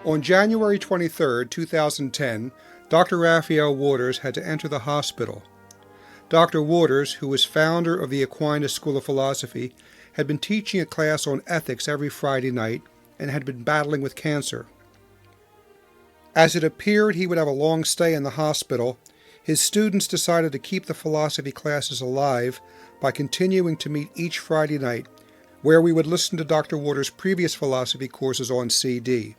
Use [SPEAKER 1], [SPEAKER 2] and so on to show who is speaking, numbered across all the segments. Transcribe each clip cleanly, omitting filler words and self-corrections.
[SPEAKER 1] On January 23, 2010, Dr. Raphael Waters had to enter the hospital. Dr. Waters, who was founder of the Aquinas School of Philosophy, had been teaching a class on ethics every Friday night and had been battling with cancer. As it appeared he would have a long stay in the hospital, his students decided to keep the philosophy classes alive by continuing to meet each Friday night, where we would listen to Dr. Waters' previous philosophy courses on CD.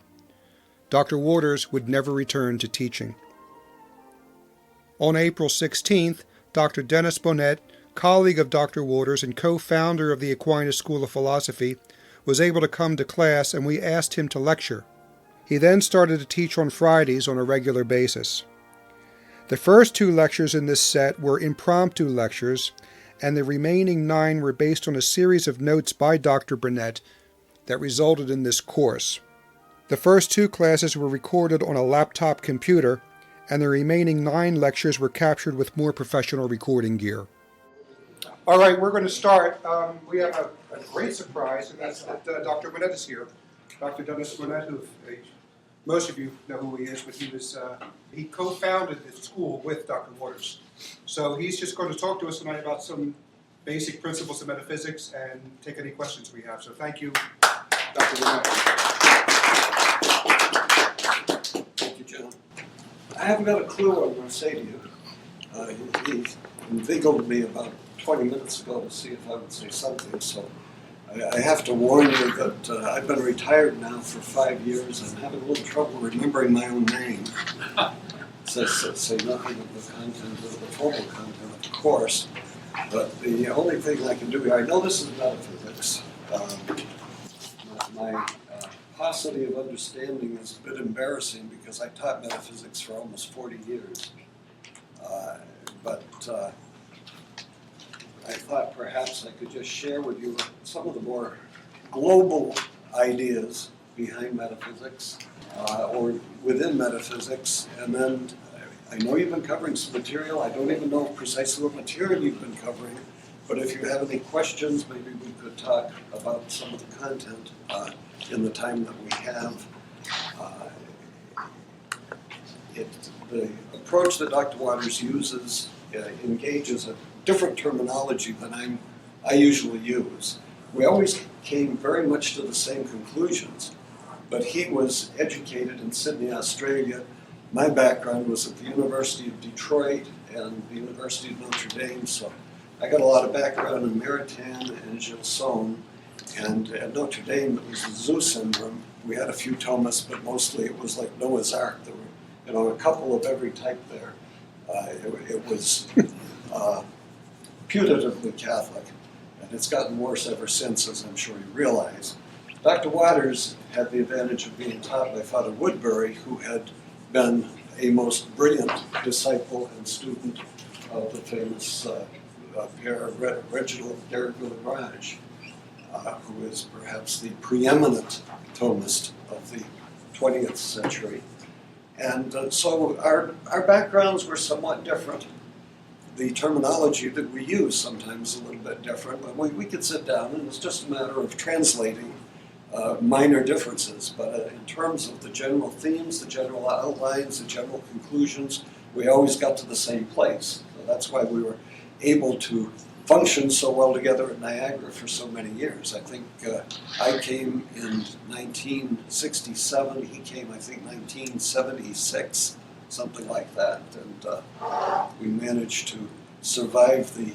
[SPEAKER 1] Dr. Waters would never return to teaching. On April 16th, Dr. Dennis Bonnette, colleague of Dr. Waters and co-founder of the Aquinas School of Philosophy, was able to come to class and we asked him to lecture. He then started to teach on Fridays on a regular basis. The first 2 lectures in this set were impromptu lectures, and the remaining 9 were based on a series of notes by Dr. Bonnette that resulted in this course. The first 2 classes were recorded on a laptop computer, and the remaining 9 lectures were captured with more professional recording gear. All right, we're going to start. We have a great surprise, and that's that Dr. Bonnette is here. Dr. Dennis Bonnette, who most of you know who he is, but he co-founded the school with Dr. Waters. So he's just going to talk to us tonight about some basic principles of metaphysics and take any questions we have. So thank you, Dr. Bonnette.
[SPEAKER 2] Thank you, John. I haven't got a clue what I'm going to say to you. He inveigled me about 20 minutes ago to see if I would say something, so I have to warn you that I've been retired now for 5 years. I'm having a little trouble remembering my own name. Say nothing of the content of the formal content of the course, but the only thing I can do here, I know this is metaphysics. My paucity of understanding is a bit embarrassing because I taught metaphysics for almost 40 years. But I thought perhaps I could just share with you some of the more global ideas behind metaphysics or within metaphysics. And then I know you've been covering some material. I don't even know precisely what material you've been covering. But if you have any questions, maybe we could talk about some of the content in the time that we have. The approach that Dr. Waters uses engages a different terminology than I usually use. We always came very much to the same conclusions, but he was educated in Sydney, Australia. My background was at the University of Detroit and the University of Notre Dame, so I got a lot of background in Maritain and Gilson, and at Notre Dame it was the zoo syndrome. We had a few Thomists, but mostly it was like Noah's Ark. There were, a couple of every type there. It was putatively Catholic, and it's gotten worse ever since, as I'm sure you realize. Dr. Waters had the advantage of being taught by Father Woodbury, who had been a most brilliant disciple and student of the famous Père Reginald Derrida-Lagrange, who is perhaps the preeminent Thomist of the 20th century. And so our backgrounds were somewhat different. The terminology that we use sometimes is a little bit different, but we could sit down and it's just a matter of translating minor differences. But in terms of the general themes, the general outlines, the general conclusions, we always got to the same place. So that's why we were able to function so well together at Niagara for so many years. I think I came in 1967, he came I think 1976, something like that, and we managed to survive the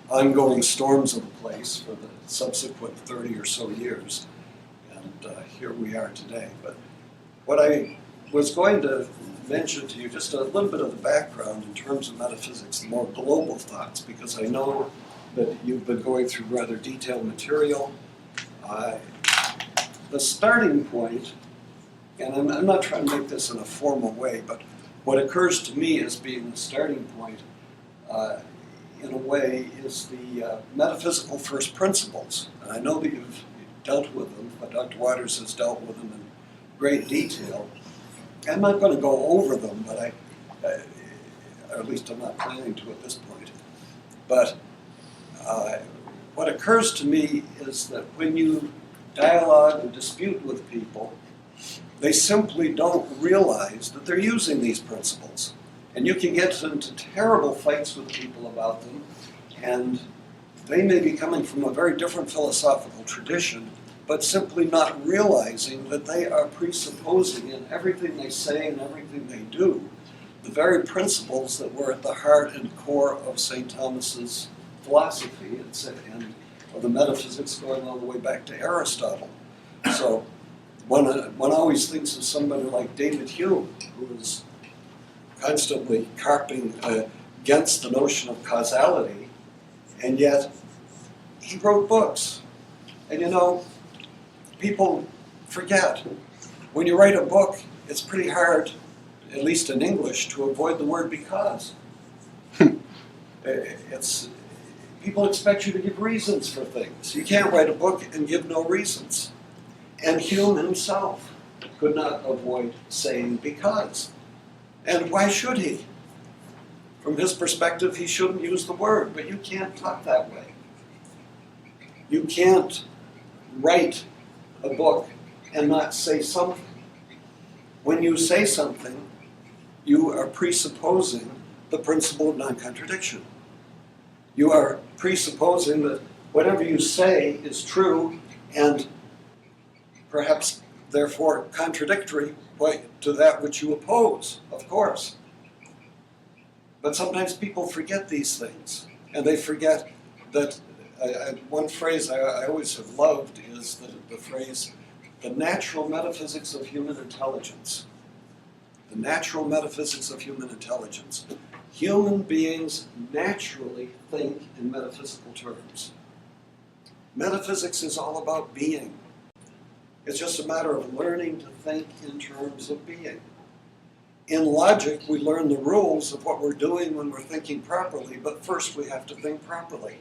[SPEAKER 2] ongoing storms of the place for the subsequent 30 or so years, and here we are today. But what I was going to mention to you, just a little bit of the background in terms of metaphysics, the more global thoughts, because I know that you've been going through rather detailed material. The starting point, and I'm not trying to make this in a formal way, but what occurs to me as being the starting point, in a way, is the metaphysical first principles. And I know that you've dealt with them, but Dr. Waters has dealt with them in great detail. I'm not going to go over them, but or at least I'm not planning to at this point. But what occurs to me is that when you dialogue and dispute with people, They simply don't realize that they're using these principles. And you can get into terrible fights with people about them, and they may be coming from a very different philosophical tradition, but simply not realizing that they are presupposing in everything they say and everything they do the very principles that were at the heart and core of St. Thomas's philosophy and of the metaphysics going all the way back to Aristotle. So one always thinks of somebody like David Hume, who is constantly carping against the notion of causality, and yet he wrote books. And you know, people forget. When you write a book, it's pretty hard, at least in English, to avoid the word because. People expect you to give reasons for things. You can't write a book and give no reasons. And Hume himself could not avoid saying because. And why should he? From his perspective, he shouldn't use the word, but you can't talk that way. You can't write a book and not say something. When you say something, you are presupposing the principle of non-contradiction. You are presupposing that whatever you say is true and perhaps therefore contradictory to that which you oppose, of course. But sometimes people forget these things, and they forget that one phrase I always have loved is the phrase, the natural metaphysics of human intelligence. The natural metaphysics of human intelligence. Human beings naturally think in metaphysical terms. Metaphysics is all about being. It's just a matter of learning to think in terms of being. In logic, we learn the rules of what we're doing when we're thinking properly, but first we have to think properly.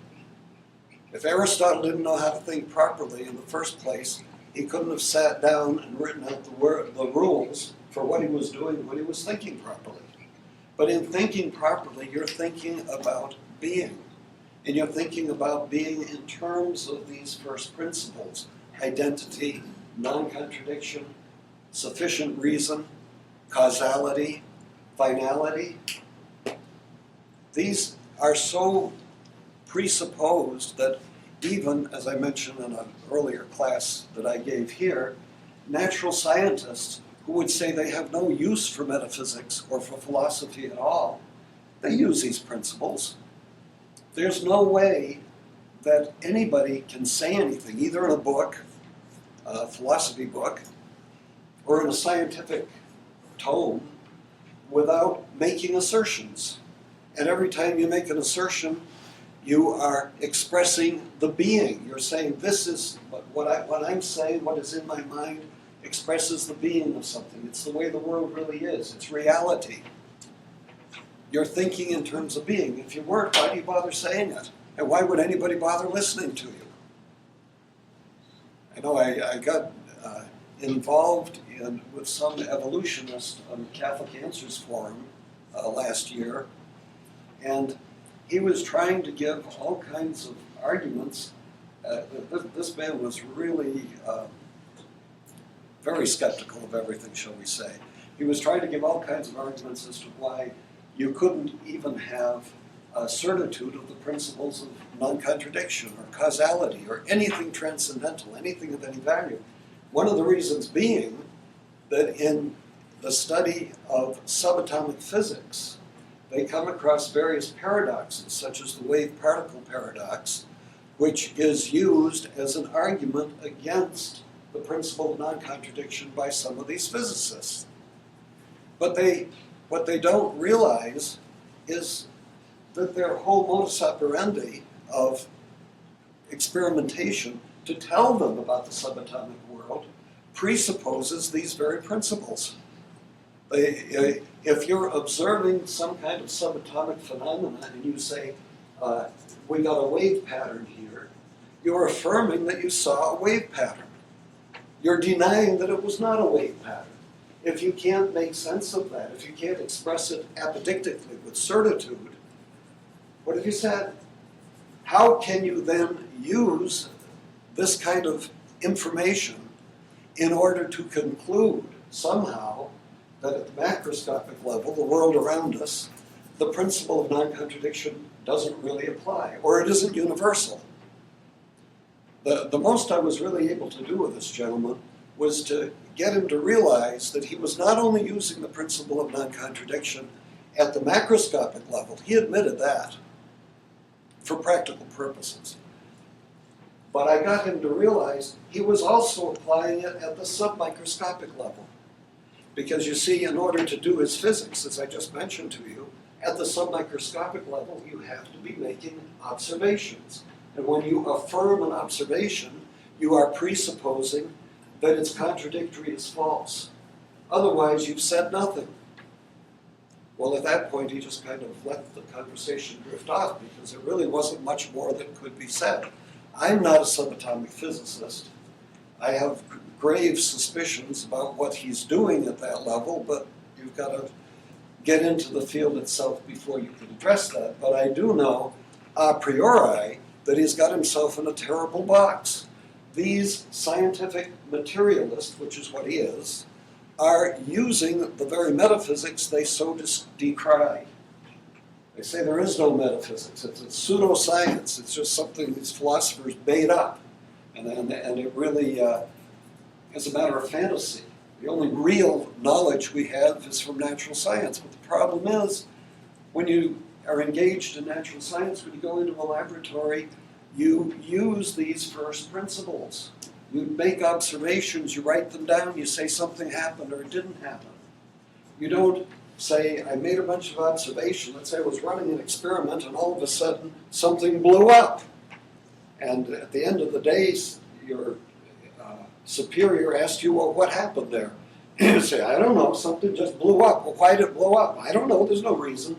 [SPEAKER 2] If Aristotle didn't know how to think properly in the first place, he couldn't have sat down and written out the rules for what he was doing when he was thinking properly. But in thinking properly, you're thinking about being. And you're thinking about being in terms of these first principles: identity, non-contradiction, sufficient reason, causality, finality. These are so presupposed that even, as I mentioned in an earlier class that I gave here, natural scientists who would say they have no use for metaphysics or for philosophy at all, they use these principles. There's no way that anybody can say anything, either in a book, a philosophy book, or in a scientific tome, without making assertions. And every time you make an assertion, you are expressing the being. You're saying, this is what I'm saying, what is in my mind, expresses the being of something. It's the way the world really is. It's reality. You're thinking in terms of being. If you weren't, why do you bother saying it? And why would anybody bother listening to you? I know I got involved with some evolutionist on the Catholic Answers Forum last year, and he was trying to give all kinds of arguments. This man was really very skeptical of everything, shall we say. He was trying to give all kinds of arguments as to why you couldn't even have certitude of the principles of non-contradiction or causality or anything transcendental, anything of any value. One of the reasons being that in the study of subatomic physics, they come across various paradoxes, such as the wave-particle paradox, which is used as an argument against the principle of non-contradiction by some of these physicists. But what they don't realize is that their whole modus operandi of experimentation to tell them about the subatomic world presupposes these very principles. If you're observing some kind of subatomic phenomena and you say, we got a wave pattern here, you're affirming that you saw a wave pattern. You're denying that it was not a wave pattern. If you can't make sense of that, if you can't express it apodictically with certitude, what have you said? How can you then use this kind of information in order to conclude somehow that at the macroscopic level, the world around us, the principle of non-contradiction doesn't really apply, or it isn't universal. The most I was really able to do with this gentleman was to get him to realize that he was not only using the principle of non-contradiction at the macroscopic level, he admitted that, for practical purposes. But I got him to realize he was also applying it at the submicroscopic level. Because you see, in order to do his physics, as I just mentioned to you, at the submicroscopic level, you have to be making observations. And when you affirm an observation, you are presupposing that its contradictory is false. Otherwise, you've said nothing. Well, at that point, he just kind of let the conversation drift off because there really wasn't much more that could be said. I'm not a subatomic physicist. I have grave suspicions about what he's doing at that level, but you've got to get into the field itself before you can address that. But I do know a priori that he's got himself in a terrible box. These scientific materialists, which is what he is, are using the very metaphysics they so decry. They say there is no metaphysics. It's pseudoscience. It's just something these philosophers made up. And it really is a matter of fantasy. The only real knowledge we have is from natural science. But the problem is, when you are engaged in natural science, when you go into a laboratory, you use these first principles. You make observations, you write them down, you say something happened or it didn't happen. You don't say, I made a bunch of observations. Let's say I was running an experiment and all of a sudden something blew up. And at the end of the day, your superior asked you, well, what happened there? And you say, I don't know, something just blew up. Well, why did it blow up? I don't know, there's no reason.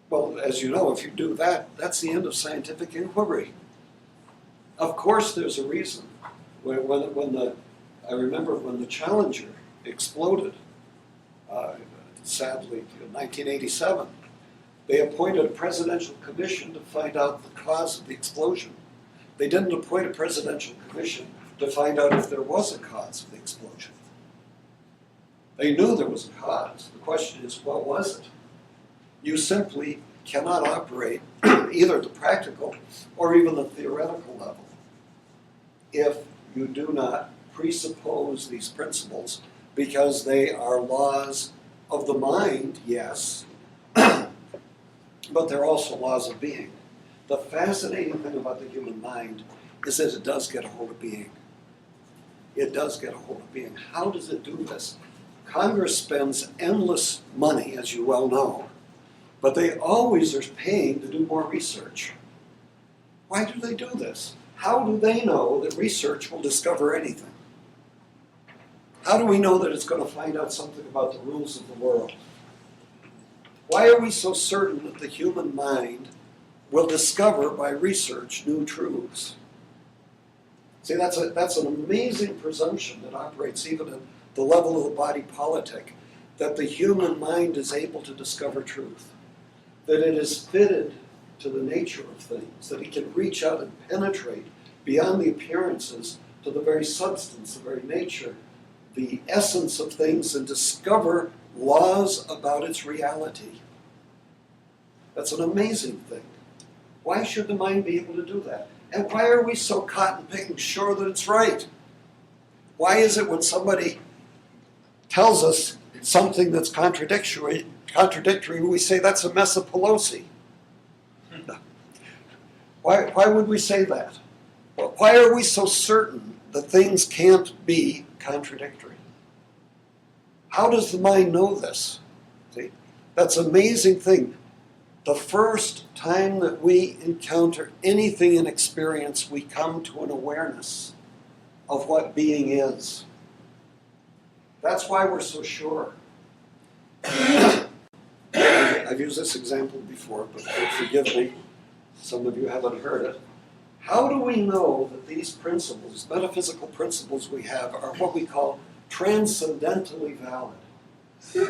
[SPEAKER 2] Well, as you know, if you do that, that's the end of scientific inquiry. Of course there's a reason. I remember when the Challenger exploded, sadly, in 1987, they appointed a presidential commission to find out the cause of the explosion. They didn't appoint a presidential commission to find out if there was a cause of the explosion. They knew there was a cause. The question is, what was it? You simply cannot operate either at the practical or even the theoretical level if you do not presuppose these principles, because they are laws of the mind, yes, but they're also laws of being. The fascinating thing about the human mind is that it does get a hold of being. It does get a hold of being. How does it do this? Congress spends endless money, as you well know, but they always are paying to do more research. Why do they do this? How do they know that research will discover anything? How do we know that it's going to find out something about the rules of the world? Why are we so certain that the human mind will discover by research new truths? See, that's an amazing presumption that operates even at the level of the body politic, that the human mind is able to discover truth, that it is fitted to the nature of things, that it can reach out and penetrate beyond the appearances to the very substance, the very nature, the essence of things, and discover laws about its reality. That's an amazing thing. Why should the mind be able to do that? And why are we so cotton-picking sure that it's right? Why is it when somebody tells us something that's contradictory, we say that's a mess of Pelosi? Why would we say that? Why are we so certain that things can't be contradictory? How does the mind know this? See, that's an amazing thing. The first time that we encounter anything in experience, we come to an awareness of what being is. That's why we're so sure. I've used this example before, but forgive me, some of you haven't heard it. How do we know that these principles, metaphysical principles we have, are what we call transcendentally valid?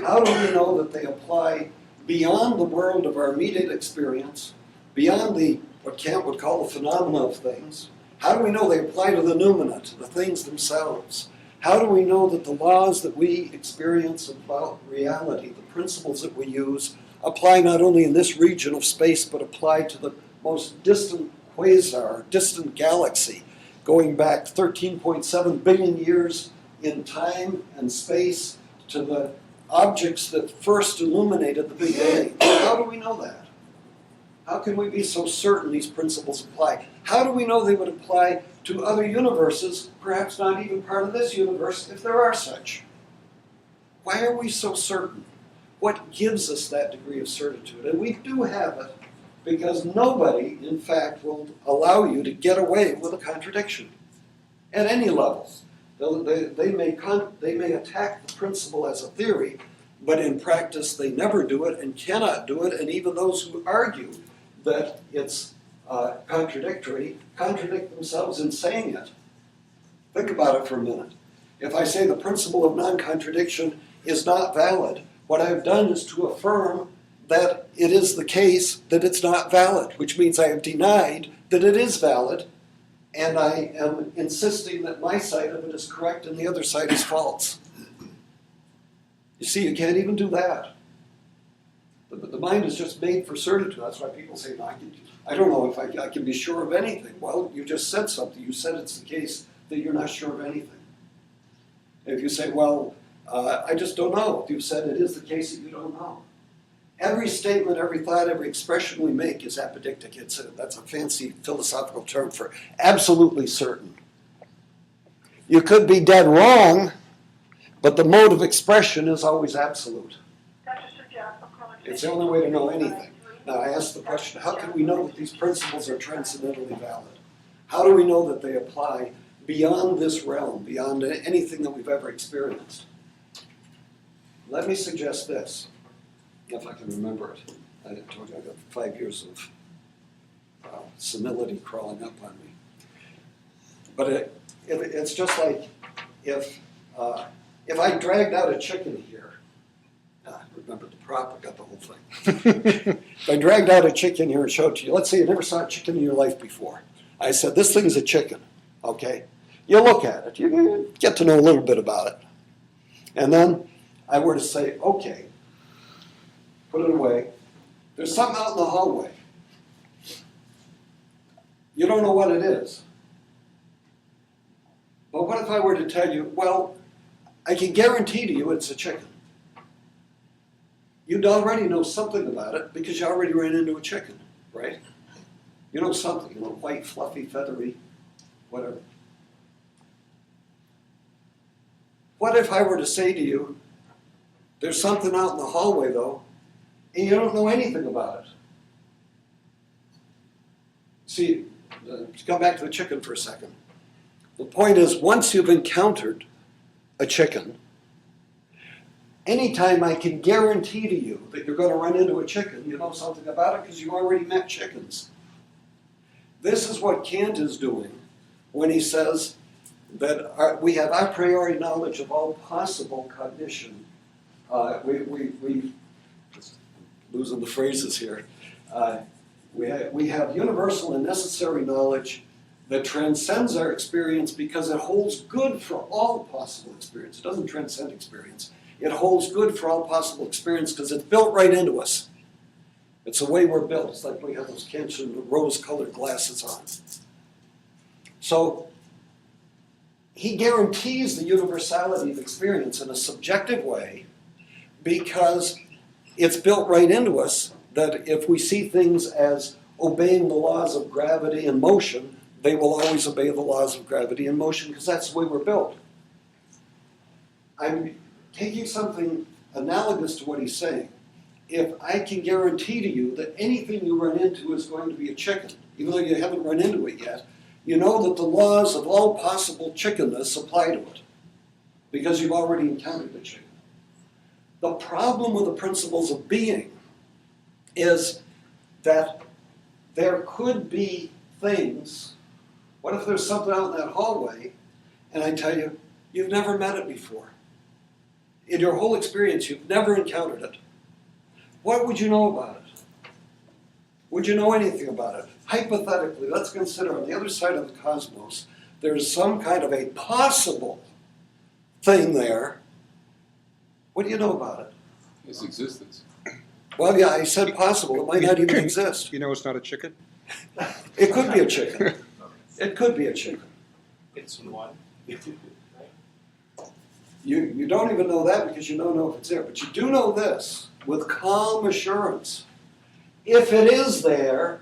[SPEAKER 2] How do we know that they apply beyond the world of our immediate experience, beyond what Kant would call the phenomena of things, How do we know they apply to the noumena, to the things themselves? How do we know that the laws that we experience about reality, the principles that we use, apply not only in this region of space, but apply to the most distant quasar, distant galaxy, going back 13.7 billion years in time and space to the objects that first illuminated the Big Bang? How do we know that? How can we be so certain these principles apply? How do we know they would apply to other universes, perhaps not even part of this universe, if there are such? Why are we so certain? What gives us that degree of certitude? And we do have it because nobody, in fact, will allow you to get away with a contradiction at any level. They may attack the principle as a theory, but in practice they never do it and cannot do it, and even those who argue that it's contradictory contradict themselves in saying it. Think about it for a minute. If I say the principle of non-contradiction is not valid, what I've done is to affirm that it is the case that it's not valid, which means I have denied that it is valid, and I am insisting that my side of it is correct and the other side is false. You see, you can't even do that. The mind is just made for certitude. That's why people say, no, I don't know if I can be sure of anything. Well, you just said something. You said it's the case that you're not sure of anything. If you say, well, I just don't know, you've said it is the case that you don't know. Every statement, every thought, every expression we make is apodictic. That's a fancy philosophical term for absolutely certain. You could be dead wrong, but the mode of expression is always absolute. It's the only way to know anything. Now, I ask the question, how can we know that these principles are transcendentally valid? How do we know that they apply beyond this realm, beyond anything that we've ever experienced? Let me suggest this, if I can remember it. I told you I got 5 years of senility crawling up on me. But it's just like if I dragged out a chicken here, remember the prop, I got the whole thing. If I dragged out a chicken here and showed it to you, let's say you never saw a chicken in your life before. I said, this thing is a chicken, okay? You look at it, you get to know a little bit about it. And then I were to say, okay, put it away. There's something out in the hallway. You don't know what it is. But what if I were to tell you, well, I can guarantee to you it's a chicken. You'd already know something about it because you already ran into a chicken, right? You know something, white, fluffy, feathery, whatever. What if I were to say to you, there's something out in the hallway, though, and you don't know anything about it? See, let's come back to the chicken for a second. The point is, once you've encountered a chicken, anytime I can guarantee to you that you're going to run into a chicken, you know something about it because you already met chickens. This is what Kant is doing when he says that we have a priori knowledge of all possible cognition. We losing the phrases here. We have universal and necessary knowledge that transcends our experience because it holds good for all possible experience. It doesn't transcend experience. It holds good for all possible experience because it's built right into us. It's the way we're built. It's like we have those Kantian rose-colored glasses on. So he guarantees the universality of experience in a subjective way because it's built right into us that if we see things as obeying the laws of gravity and motion, they will always obey the laws of gravity and motion because that's the way we're built. I'm taking something analogous to what he's saying. If I can guarantee to you that anything you run into is going to be a chicken, even though you haven't run into it yet, you know that the laws of all possible chickenness apply to it because you've already encountered the chicken. The problem with the principles of being is that there could be things. What if there's something out in that hallway and I tell you, you've never met it before? In your whole experience, you've never encountered it. What would you know about it? Would you know anything about it? hypothetically, let's consider on the other side of the cosmos, there's some kind of a possible thing there. What do you know about it?
[SPEAKER 3] Its existence.
[SPEAKER 2] Well, yeah, I said possible. It might not even exist.
[SPEAKER 1] You know it's not a chicken?
[SPEAKER 2] It could be a chicken. It could be a chicken.
[SPEAKER 4] It's one.
[SPEAKER 2] You don't even know that because you don't know if it's there. But you do know this with calm assurance. If it is there,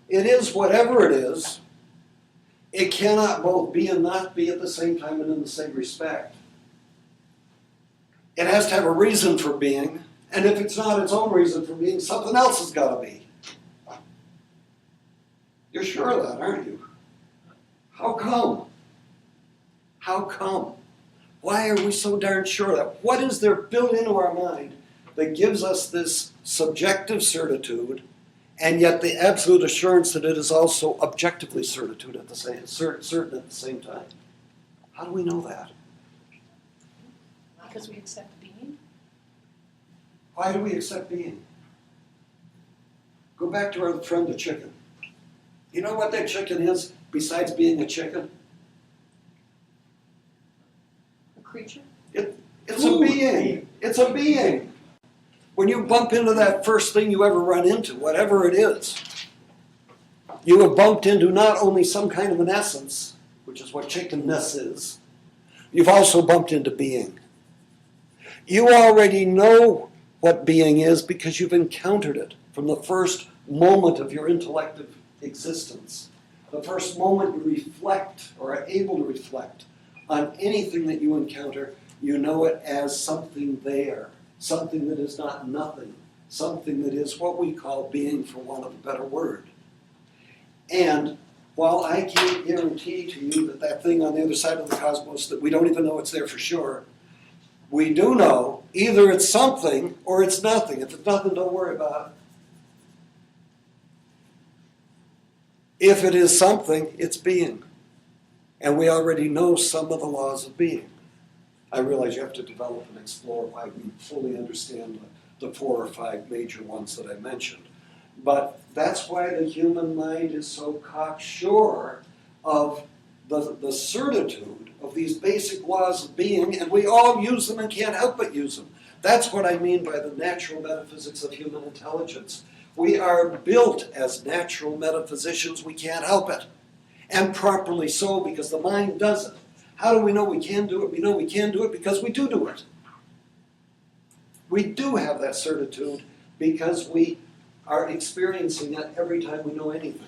[SPEAKER 2] it is whatever it is. It cannot both be and not be at the same time and in the same respect. It has to have a reason for being, and if it's not its own reason for being, something else has got to be. You're sure of that, aren't you? How come? How come? Why are we so darn sure of that? What is there built into our mind that gives us this subjective certitude, and yet the absolute assurance that it is also objectively certain at the same time? How do we know that?
[SPEAKER 5] Because we accept being.
[SPEAKER 2] Why do we accept being? Go back to our friend the chicken. You know what that chicken is besides being a chicken?
[SPEAKER 5] A creature?
[SPEAKER 2] It's a being. It's a being. When you bump into that first thing you ever run into, whatever it is, you have bumped into not only some kind of an essence, which is what chickenness is, you've also bumped into being. You already know what being is because you've encountered it from the first moment of your intellective existence. The first moment you reflect or are able to reflect on anything that you encounter, you know it as something there, something that is not nothing, something that is what we call being, for want of a better word. And while I can't guarantee to you that that thing on the other side of the cosmos, that we don't even know it's there for sure, we do know either it's something or it's nothing. If it's nothing, don't worry about it. If it is something, it's being. And we already know some of the laws of being. I realize you have to develop and explore why we fully understand the 4 or 5 major ones that I mentioned. But that's why the human mind is so cocksure of the certitude of these basic laws of being, and we all use them and can't help but use them. That's what I mean by the natural metaphysics of human intelligence. We are built as natural metaphysicians. We can't help it. And properly so, because the mind does it. How do we know we can do it? We know we can do it because we do it. We do have that certitude because we are experiencing it every time we know anything.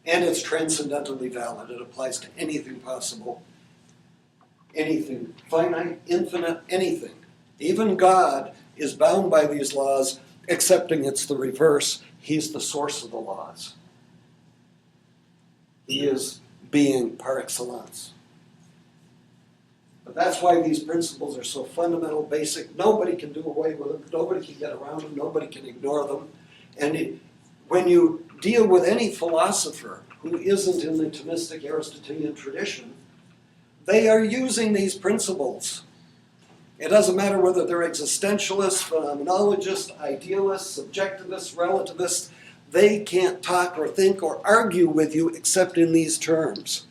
[SPEAKER 2] And it's transcendentally valid. It applies to anything possible, anything, finite, infinite, anything. Even God is bound by these laws, excepting it's the reverse. He's the source of the laws. He is being par excellence. But that's why these principles are so fundamental, basic. Nobody can do away with them. Nobody can get around them. Nobody can ignore them. And when you deal with any philosopher who isn't in the Thomistic Aristotelian tradition, they are using these principles. It doesn't matter whether they're existentialists, phenomenologists, idealists, subjectivists, relativists. They can't talk or think or argue with you except in these terms.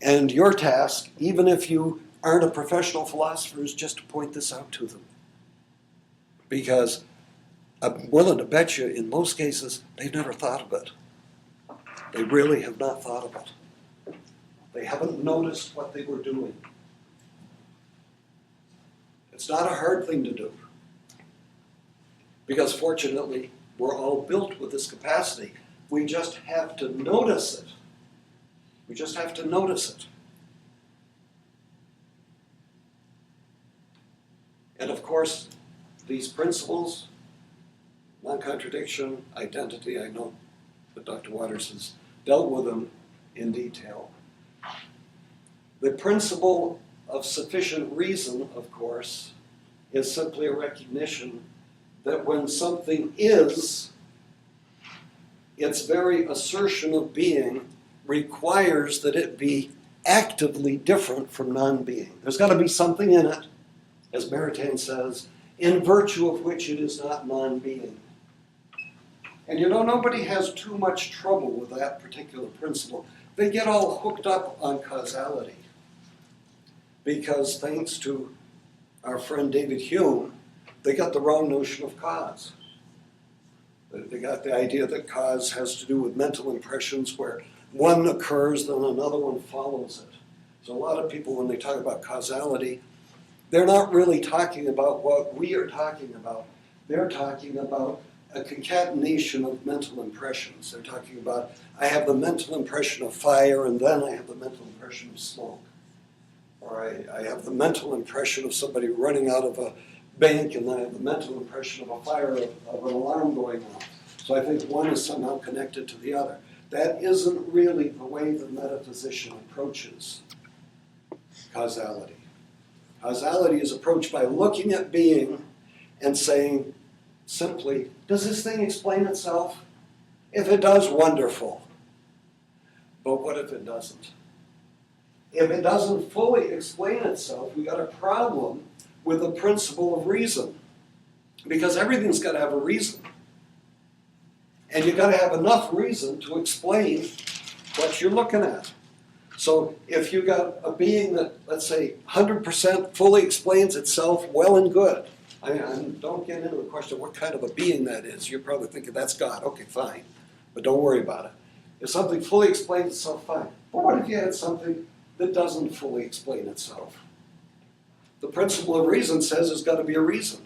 [SPEAKER 2] And your task, even if you aren't a professional philosopher, is just to point this out to them. Because I'm willing to bet you, in most cases, they've never thought of it. They really have not thought of it. They haven't noticed what they were doing. It's not a hard thing to do. Because fortunately, we're all built with this capacity. We just have to notice it. We just have to notice it. And of course, these principles, non-contradiction, identity, I know that Dr. Waters has dealt with them in detail. The principle of sufficient reason, of course, is simply a recognition that when something is, its very assertion of being requires that it be actively different from non-being. There's got to be something in it, as Maritain says, in virtue of which it is not non-being. And nobody has too much trouble with that particular principle. They get all hooked up on causality because thanks to our friend David Hume, they got the wrong notion of cause. They got the idea that cause has to do with mental impressions where one occurs, then another one follows it. So a lot of people, when they talk about causality, they're not really talking about what we are talking about. They're talking about a concatenation of mental impressions. They're talking about, I have the mental impression of fire, and then I have the mental impression of smoke. Or I have the mental impression of somebody running out of a bank, and then I have the mental impression of a fire, of an alarm going off. So I think one is somehow connected to the other. That isn't really the way the metaphysician approaches causality. Causality is approached by looking at being and saying simply, does this thing explain itself? If it does, wonderful. But what if it doesn't? If it doesn't fully explain itself, we got a problem with the principle of reason. Because everything's got to have a reason. And you've got to have enough reason to explain what you're looking at. So if you got a being that, let's say, 100% fully explains itself, well and good. I don't get into the question of what kind of a being that is. You're probably thinking, that's God. Okay, fine. But don't worry about it. If something fully explains itself, fine. But what if you had something that doesn't fully explain itself? The principle of reason says there's got to be a reason.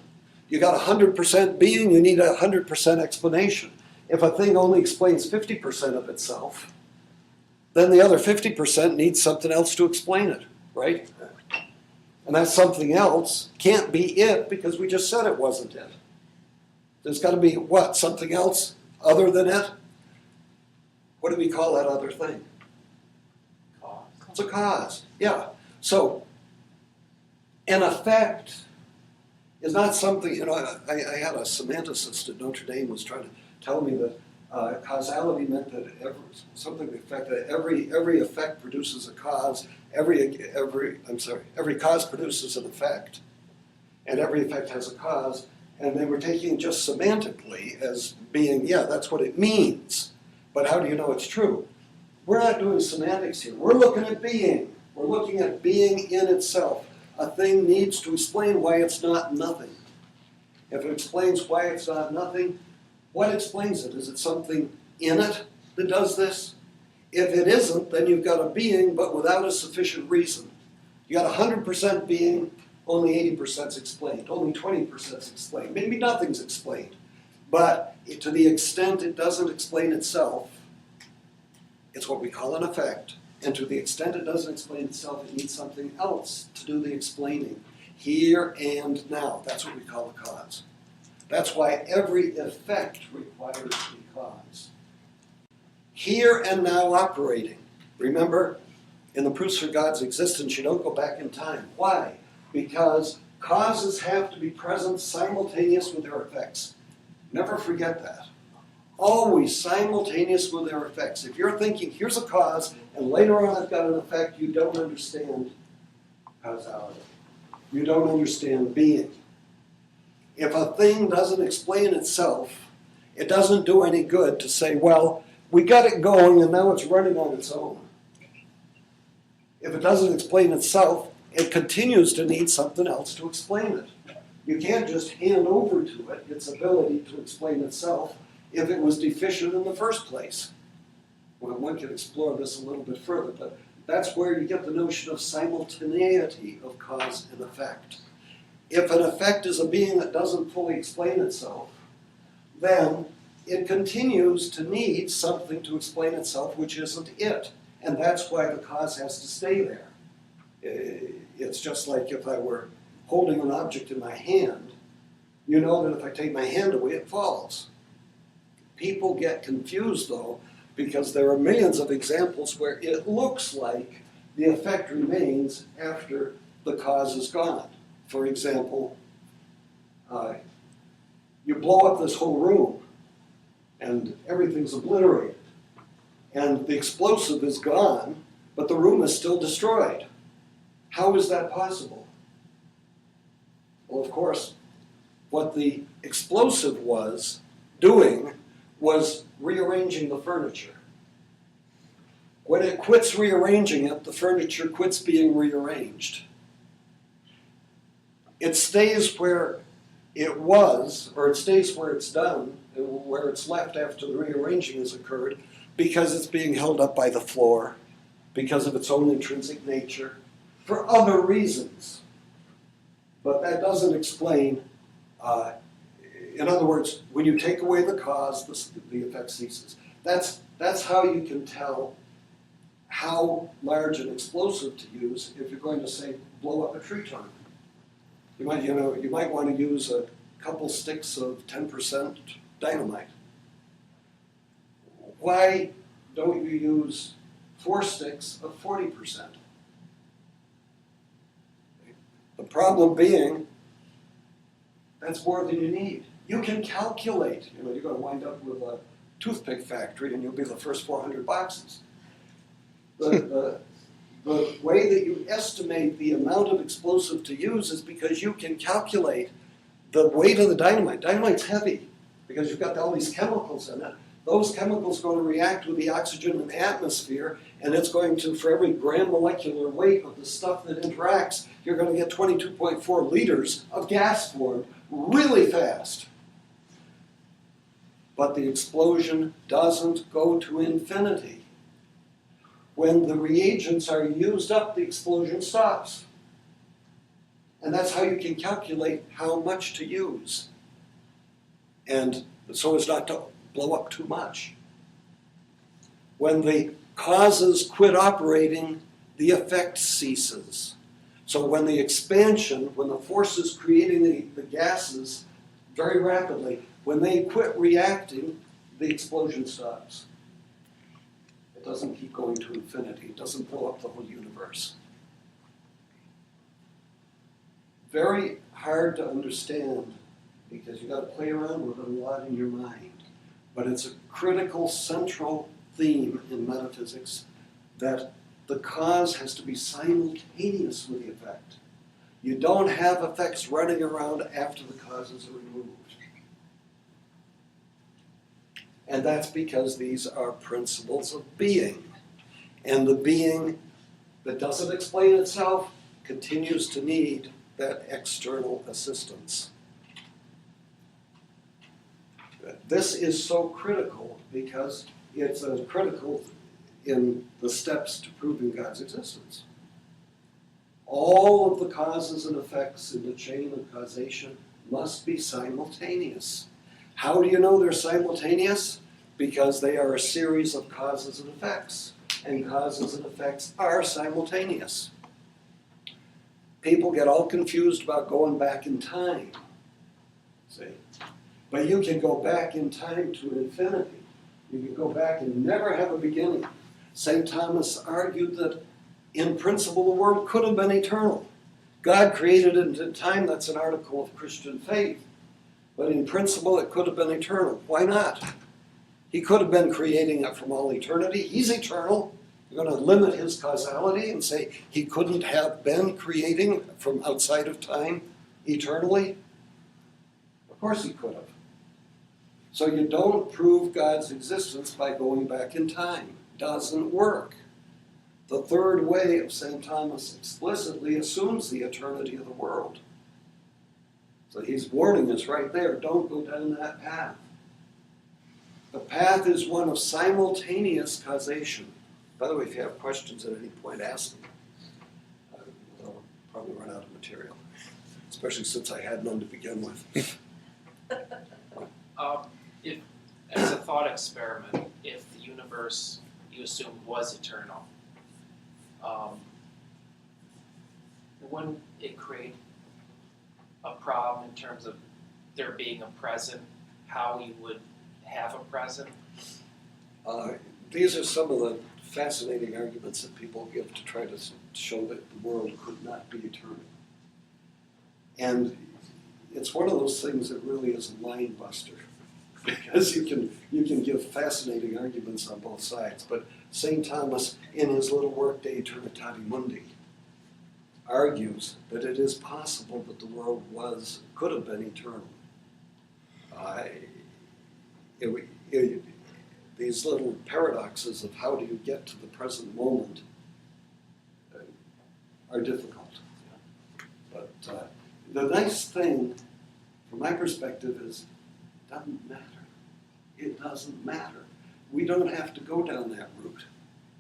[SPEAKER 2] You got 100% being, you need 100% explanation. If a thing only explains 50% of itself, then the other 50% needs something else to explain it, right? And that something else can't be it because we just said it wasn't it. There's got to be what? Something else other than it? What do we call that other thing?
[SPEAKER 3] Cause.
[SPEAKER 2] It's a cause, yeah. So, an effect is not something, I had a semanticist at Notre Dame was trying to tell me that causality meant that every effect produces a cause, every cause produces an effect, and every effect has a cause, and they were taking just semantically as being, yeah, that's what it means. But how do you know it's true? We're not doing semantics here. We're looking at being. We're looking at being in itself. A thing needs to explain why it's not nothing. If it explains why it's not nothing, what explains it? Is it something in it that does this? If it isn't, then you've got a being, but without a sufficient reason. You got 100% being, only 80% is explained, only 20% is explained. Maybe nothing's explained. But to the extent it doesn't explain itself, it's what we call an effect. And to the extent it doesn't explain itself, it needs something else to do the explaining. Here and now. That's what we call a cause. That's why every effect requires a cause. Here and now operating. Remember, in the proofs for God's existence, you don't go back in time. Why? Because causes have to be present simultaneous with their effects. Never forget that. Always simultaneous with their effects. If you're thinking, here's a cause, and later on I've got an effect, you don't understand causality. You don't understand being. If a thing doesn't explain itself, it doesn't do any good to say, well, we got it going and now it's running on its own. If it doesn't explain itself, it continues to need something else to explain it. You can't just hand over to it its ability to explain itself if it was deficient in the first place. Well, one can explore this a little bit further, but that's where you get the notion of simultaneity of cause and effect. If an effect is a being that doesn't fully explain itself, then it continues to need something to explain itself which isn't it. And that's why the cause has to stay there. It's just like if I were holding an object in my hand, you know that if I take my hand away, it falls. People get confused, though, because there are millions of examples where it looks like the effect remains after the cause is gone. For example, you blow up this whole room, and everything's obliterated. And the explosive is gone, but the room is still destroyed. How is that possible? Well, of course, what the explosive was doing was rearranging the furniture. When it quits rearranging it, the furniture quits being rearranged. It stays where it was, or it stays where it's done, where it's left after the rearranging has occurred, because it's being held up by the floor, because of its own intrinsic nature, for other reasons. But that doesn't explain, in other words, when you take away the cause, the effect ceases. That's how you can tell how large an explosive to use if you're going to, say, blow up a tree trunk. You might want to use a couple sticks of 10% dynamite. Why don't you use 4 sticks of 40%? The problem being, that's more than you need. You can calculate. You're going to wind up with a toothpick factory and you'll be the first 400 boxes. The way that you estimate the amount of explosive to use is because you can calculate the weight of the dynamite. Dynamite's heavy because you've got all these chemicals in it. Those chemicals are going to react with the oxygen in the atmosphere, and it's going to, for every gram molecular weight of the stuff that interacts, you're going to get 22.4 liters of gas formed really fast. But the explosion doesn't go to infinity. When the reagents are used up, the explosion stops. And that's how you can calculate how much to use. And so as not to blow up too much. When the causes quit operating, the effect ceases. So when the expansion, when the forces creating the gases very rapidly, when they quit reacting, the explosion stops. It doesn't keep going to infinity. It doesn't blow up the whole universe. Very hard to understand because you've got to play around with it a lot in your mind. But it's a critical, central theme in metaphysics that the cause has to be simultaneous with the effect. You don't have effects running around after the causes are removed. And that's because these are principles of being. And the being that doesn't explain itself continues to need that external assistance. This is so critical because it's critical in the steps to proving God's existence. All of the causes and effects in the chain of causation must be simultaneous. How do you know they're simultaneous? Because they are a series of causes and effects. And causes and effects are simultaneous. People get all confused about going back in time. See? But you can go back in time to infinity. You can go back and never have a beginning. St. Thomas argued that in principle the world could have been eternal. God created it in time, that's an article of Christian faith. But in principle it could have been eternal. Why not? He could have been creating it from all eternity. He's eternal. You're going to limit his causality and say he couldn't have been creating from outside of time eternally? Of course he could have. So you don't prove God's existence by going back in time. Doesn't work. The third way of St. Thomas explicitly assumes the eternity of the world. So he's warning us right there, don't go down that path. The path is one of simultaneous causation. By the way, if you have questions at any point, ask them. I'll probably run out of material, especially since I had none to begin with.
[SPEAKER 3] If, as a thought experiment, if the universe you assumed was eternal, wouldn't it create a problem in terms of there being a present, how you would have a present?
[SPEAKER 2] These are some of the fascinating arguments that people give to try to show that the world could not be eternal. And it's one of those things that really is a line buster. Because you can give fascinating arguments on both sides. But St. Thomas, in his little work De Aeternitate Mundi, argues that it is possible that the world could have been eternal. It these little paradoxes of how do you get to the present moment are difficult. But the nice thing, from my perspective, is it doesn't matter. It doesn't matter. We don't have to go down that route.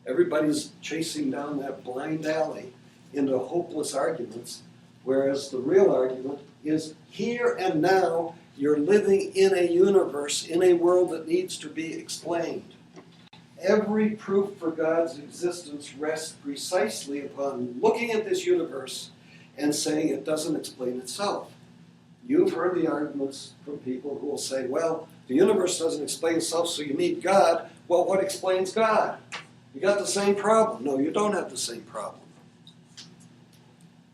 [SPEAKER 2] Everybody's chasing down that blind alley into hopeless arguments, whereas the real argument is here and now. You're living in a universe, in a world that needs to be explained. Every proof for God's existence rests precisely upon looking at this universe and saying it doesn't explain itself. You've heard the arguments from people who will say, well, the universe doesn't explain itself, so you need God. Well, what explains God? You got the same problem. No, you don't have the same problem.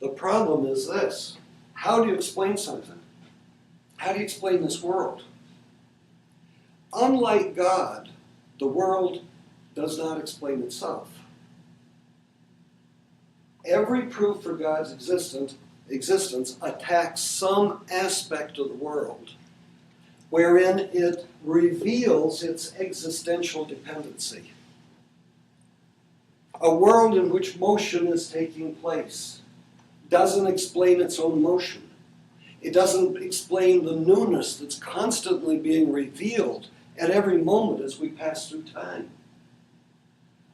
[SPEAKER 2] The problem is this. How do you explain something? How do you explain this world? Unlike God, the world does not explain itself. Every proof for God's existence attacks some aspect of the world wherein it reveals its existential dependency. A world in which motion is taking place doesn't explain its own motion. It doesn't explain the newness that's constantly being revealed at every moment as we pass through time.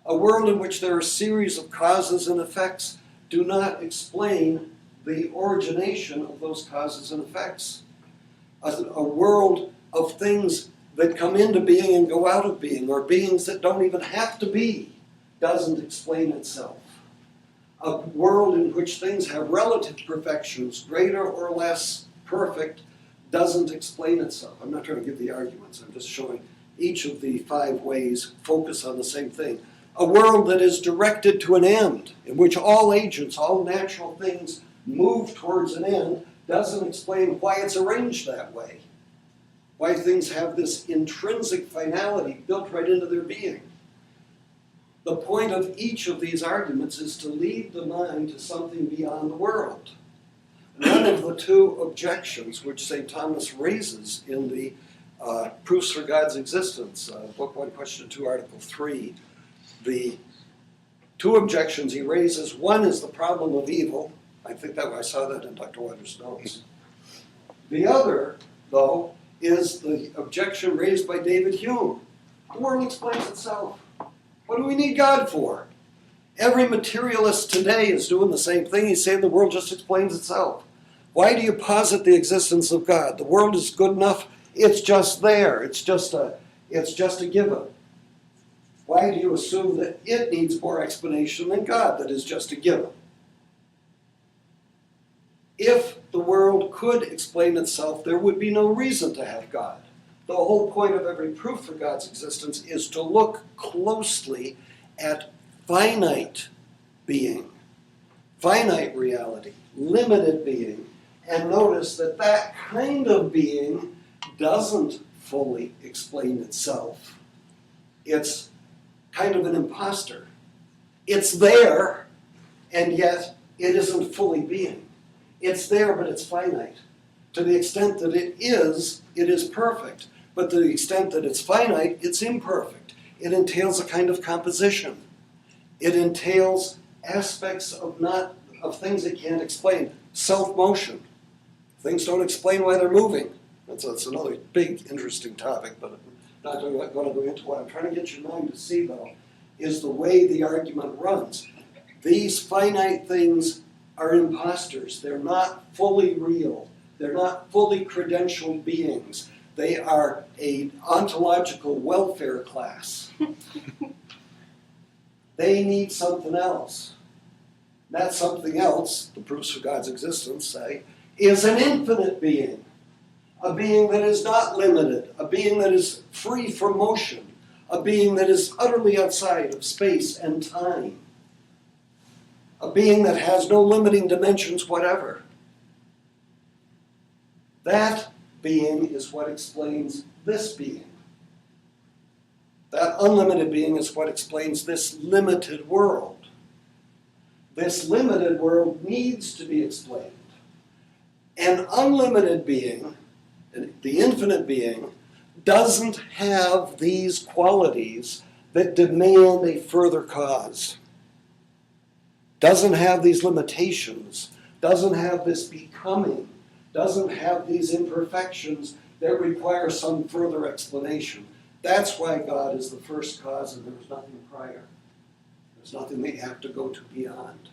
[SPEAKER 2] A world in which there are a series of causes and effects do not explain the origination of those causes and effects. A world of things that come into being and go out of being, or beings that don't even have to be, doesn't explain itself. A world in which things have relative perfections, greater or less perfect, doesn't explain itself. I'm not trying to give the arguments. I'm just showing each of the 5 ways focus on the same thing. A world that is directed to an end, in which all agents, all natural things move towards an end, doesn't explain why it's arranged that way. Why things have this intrinsic finality built right into their being. The point of each of these arguments is to lead the mind to something beyond the world. One of the 2 objections which St. Thomas raises in the Proofs for God's Existence, Book 1, Question 2, Article 3, the 2 objections he raises, one is the problem of evil. I think that I saw that in Dr. Waters' notes. The other, though, is the objection raised by David Hume. The world explains itself. What do we need God for? Every materialist today is doing the same thing. He's saying the world just explains itself. Why do you posit the existence of God? The world is good enough. It's just there. It's just a given. Why do you assume that it needs more explanation than God, that is just a given? If the world could explain itself, there would be no reason to have God. The whole point of every proof for God's existence is to look closely at finite being, finite reality, limited being, and notice that that kind of being doesn't fully explain itself. It's kind of an imposter. It's there, and yet it isn't fully being. It's there, but it's finite. To the extent that it is perfect. But to the extent that it's finite, it's imperfect. It entails a kind of composition. It entails aspects of things it can't explain. Self-motion. Things don't explain why they're moving. That's another big, interesting topic, but I'm not going to go into what I'm trying to get your mind to see, though, is the way the argument runs. These finite things are imposters. They're not fully real. They're not fully credentialed beings. They are an ontological welfare class. They need something else. That something else, the proofs for God's existence say, is an infinite being. A being that is not limited. A being that is free from motion. A being that is utterly outside of space and time. A being that has no limiting dimensions whatever. That being is what explains this being. That unlimited being is what explains this limited world. This limited world needs to be explained. An unlimited being, the infinite being, doesn't have these qualities that demand a further cause. Doesn't have these limitations, doesn't have this becoming, doesn't have these imperfections that require some further explanation. That's why God is the first cause and there was nothing prior. There's nothing that you have to go to beyond.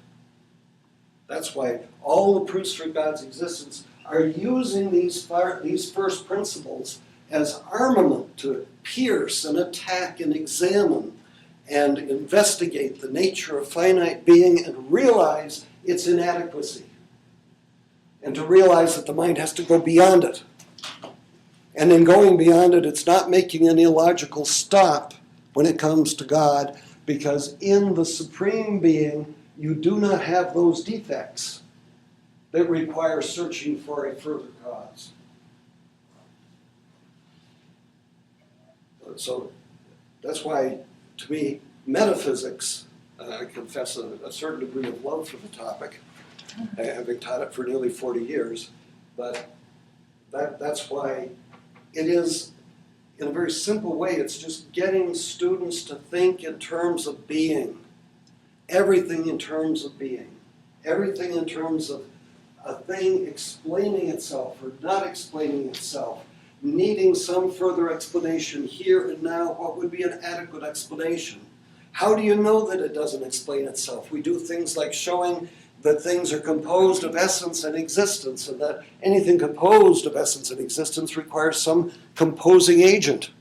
[SPEAKER 2] That's why all the proofs for God's existence are using these first principles as armament to pierce and attack and examine and investigate the nature of finite being and realize its inadequacy. And to realize that the mind has to go beyond it. And in going beyond it, it's not making any logical stop when it comes to God, because in the Supreme Being, you do not have those defects that require searching for a further cause. So that's why, to me, metaphysics, I confess a certain degree of love for the topic, having taught it for nearly 40 years, but that's why it is, in a very simple way, it's just getting students to think in terms of being. Everything in terms of being. Everything in terms of a thing explaining itself or not explaining itself, needing some further explanation here and now. What would be an adequate explanation? How do you know that it doesn't explain itself? We do things like showing that things are composed of essence and existence, and that anything composed of essence and existence requires some composing agent.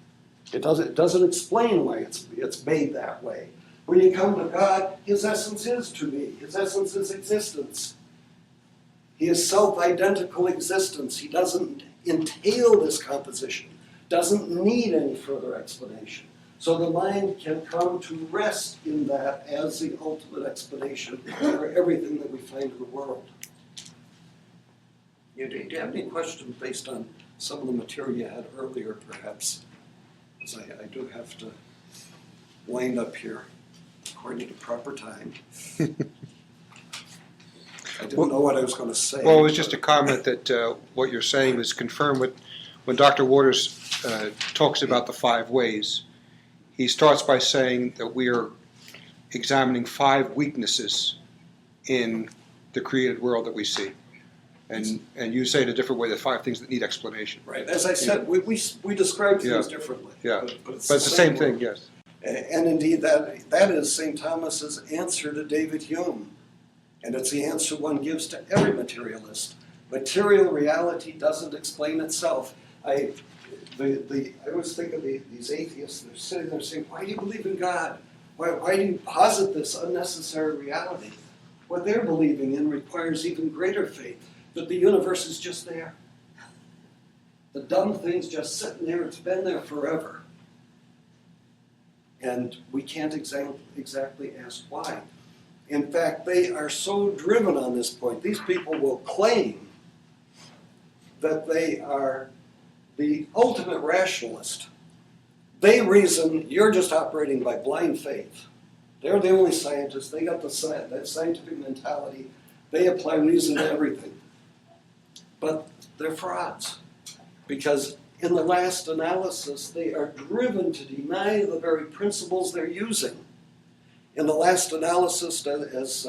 [SPEAKER 2] It doesn't explain why it's made that way. When you come to God, his essence is to be. His essence is existence. He is self-identical existence. He doesn't entail this composition, doesn't need any further explanation. So the mind can come to rest in that as the ultimate explanation for everything that we find in the world. Do you have any questions based on some of the material you had earlier, perhaps? Because I do have to wind up here according to proper time. I didn't know what I was going to say.
[SPEAKER 1] Well, it was just a comment that what you're saying is confirmed with when Dr. Waters talks about the 5 ways. He starts by saying that we are examining 5 weaknesses in the created world that we see. And you say it a different way, the 5 things that need explanation.
[SPEAKER 2] Right. As I said, we describe things differently.
[SPEAKER 1] Yeah.
[SPEAKER 2] But
[SPEAKER 1] it's the same thing, yes.
[SPEAKER 2] And indeed, that is St. Thomas's answer to David Hume. And it's the answer one gives to every materialist. Material reality doesn't explain itself. I always think of these atheists, they're sitting there saying, why do you believe in God? Why do you posit this unnecessary reality? What they're believing in requires even greater faith, that the universe is just there. The dumb thing's just sitting there, it's been there forever. And we can't exactly ask why. In fact, they are so driven on this point. These people will claim that they are the ultimate rationalist. They reason you're just operating by blind faith. They're the only scientists. They got that scientific mentality. They apply reason to everything. But they're frauds. Because in the last analysis, they are driven to deny the very principles they're using. In the last analysis, as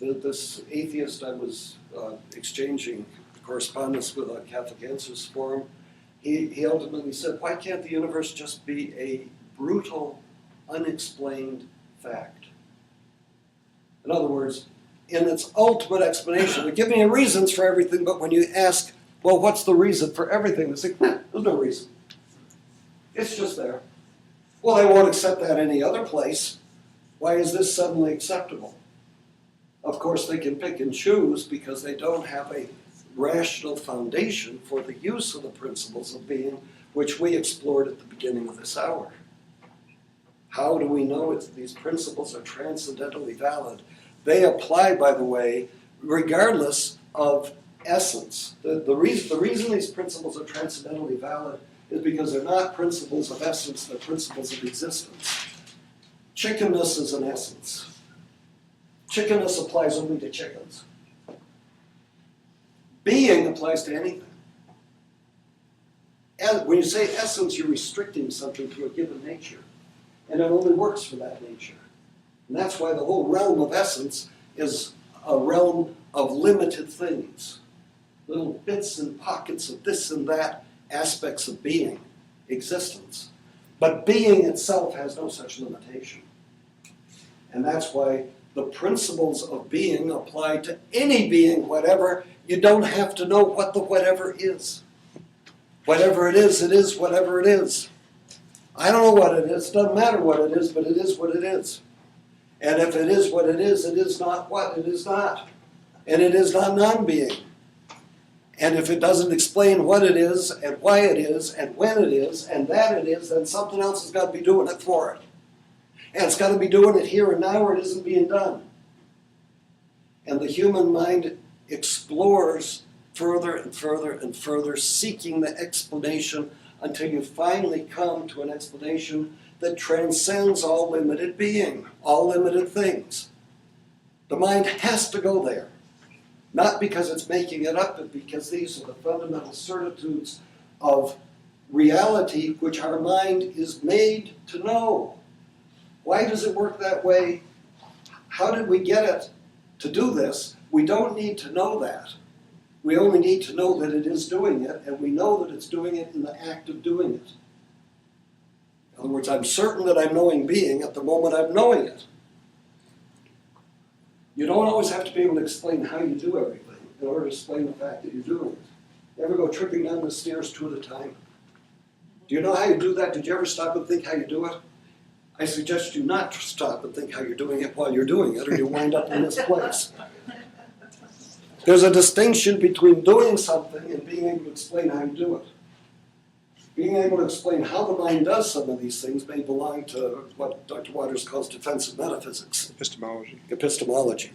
[SPEAKER 2] this atheist I was exchanging correspondence with on Catholic Answers Forum, he ultimately said, why can't the universe just be a brutal, unexplained fact? In other words, in its ultimate explanation, they're giving you reasons for everything, but when you ask, well, what's the reason for everything? They say, there's no reason. It's just there. Well, they won't accept that any other place. Why is this suddenly acceptable? Of course, they can pick and choose because they don't have a rational foundation for the use of the principles of being, which we explored at the beginning of this hour. How do we know these principles are transcendentally valid? They apply, by the way, regardless of essence. The reason these principles are transcendently valid is because they're not principles of essence, they're principles of existence. Chickenness is an essence. Chickenness applies only to chickens. Being applies to anything. when you say essence, you're restricting something to a given nature. And it only works for that nature. And that's why the whole realm of essence is a realm of limited things. Little bits and pockets of this and that, aspects of being, existence. But being itself has no such limitation. And that's why the principles of being apply to any being, whatever. You don't have to know what the whatever is. Whatever it is whatever it is. I don't know what it is. It doesn't matter what it is, but it is what it is. And if it is what it is not what it is not. And it is not non-being. And if it doesn't explain what it is, and why it is, and when it is, and that it is, then something else has got to be doing it for it. And it's got to be doing it here and now, or it isn't being done. And the human mind explores further and further and further, seeking the explanation until you finally come to an explanation that transcends all limited being, all limited things. The mind has to go there. Not because it's making it up, but because these are the fundamental certitudes of reality which our mind is made to know. Why does it work that way? How did we get it to do this? We don't need to know that. We only need to know that it is doing it, and we know that it's doing it in the act of doing it. In other words, I'm certain that I'm knowing being at the moment I'm knowing it. You don't always have to be able to explain how you do everything in order to explain the fact that you're doing it. You ever go tripping down the stairs two at a time? Do you know how you do that? Did you ever stop and think how you do it? I suggest you not stop and think how you're doing it while you're doing it, or you'll wind up in this place. There's a distinction between doing something and being able to explain how you do it. Being able to explain how the mind does some of these things may belong to what Dr. Waters calls defensive metaphysics. Epistemology.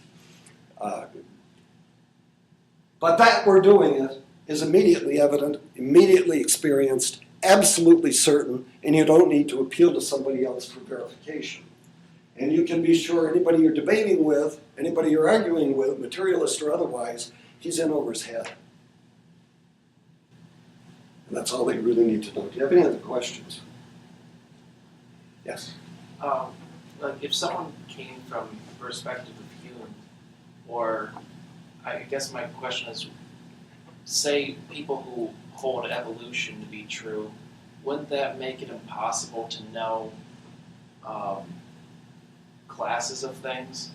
[SPEAKER 2] But that we're doing it is immediately evident, immediately experienced, absolutely certain, and you don't need to appeal to somebody else for verification. And you can be sure anybody you're debating with, anybody you're arguing with, materialist or otherwise, he's in over his head. And that's all that you really need to know. Do you have any other questions? Yes?
[SPEAKER 3] Like if someone came from the perspective of Hume, or I guess my question is, say people who hold evolution to be true, wouldn't that make it impossible to know classes of things?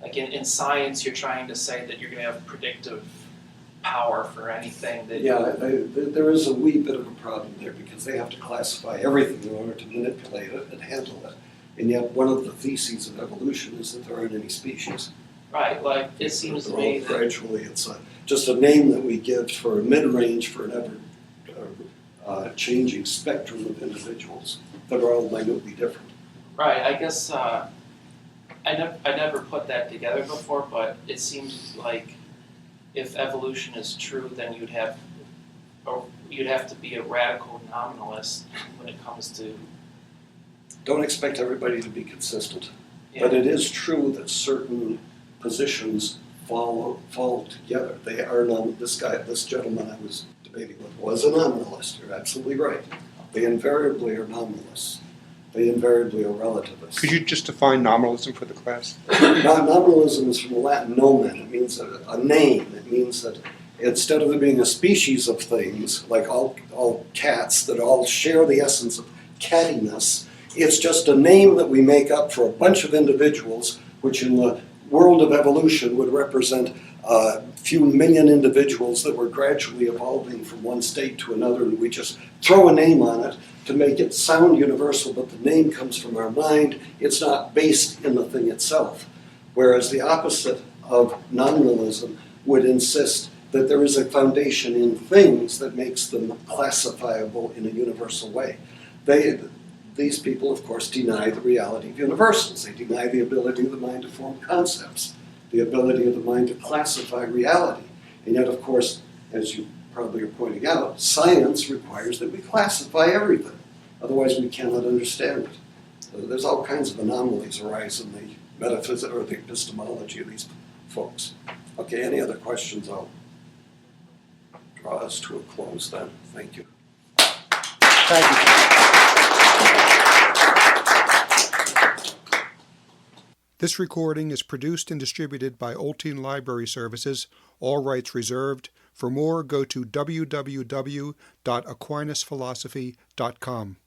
[SPEAKER 3] Like in science, you're trying to say that you're going to have predictive power for anything that...
[SPEAKER 2] Yeah, there is a wee bit of a problem there because they have to classify everything in order to manipulate it and handle it. And yet one of the theses of evolution is that there aren't any species.
[SPEAKER 3] Right, like it seems to me that...
[SPEAKER 2] Gradually, it's just a name that we give for a mid-range for an ever-changing spectrum of individuals that are all minutely different.
[SPEAKER 3] Right, I guess I never put that together before, but it seems like if evolution is true, then you'd have to be a radical nominalist when it comes to...
[SPEAKER 2] Don't expect everybody to be consistent.
[SPEAKER 3] Yeah.
[SPEAKER 2] But it is true that certain positions fall together. They are this gentleman I was debating with was a nominalist. You're absolutely right. They invariably are nominalists. They invariably are relativists.
[SPEAKER 1] Could you just define nominalism for the class?
[SPEAKER 2] Nominalism is from the Latin nomen. It means a name. It means that instead of there being a species of things, like all cats that all share the essence of cattiness, it's just a name that we make up for a bunch of individuals, which in the world of evolution would represent a few million individuals that were gradually evolving from one state to another, and we just throw a name on it to make it sound universal, but the name comes from our mind. It's not based in the thing itself. Whereas the opposite of nominalism would insist that there is a foundation in things that makes them classifiable in a universal way. These people, of course, deny the reality of universals. They deny the ability of the mind to form concepts, the ability of the mind to classify reality. And yet, of course, as you probably are pointing out, science requires that we classify everything. Otherwise, we cannot understand it. There's all kinds of anomalies arise in the metaphysics or the epistemology of these folks. Okay, any other questions? I'll draw us to a close then. Thank you.
[SPEAKER 1] Thank you. This recording is produced and distributed by Olteen Library Services, all rights reserved. For more, go to www.aquinasphilosophy.com.